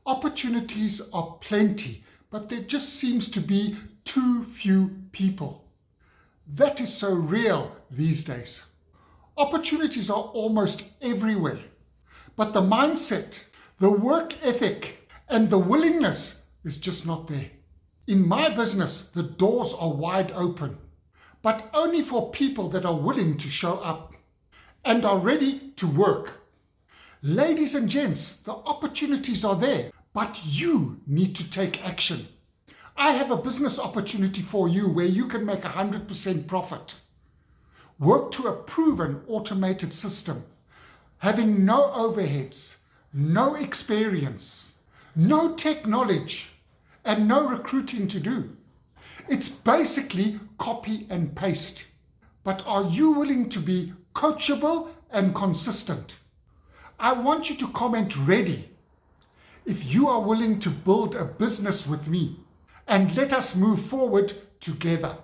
Opportunities are plenty, but there just seems to be too few people. That is so real these days. Opportunities are almost everywhere, but the mindset, the work ethic, and the willingness is just not there. In my business, the doors are wide open, but only for people that are willing to show up and are ready to work. Ladies and gents, the opportunities are there, but you need to take action. I have a business opportunity for you where you can make 100% profit. Work to a proven automated system, having no overheads, no experience, no tech knowledge, and no recruiting to do. It's basically copy and paste. But are you willing to be coachable and consistent? I want you to comment ready if you are willing to build a business with me and let us move forward together.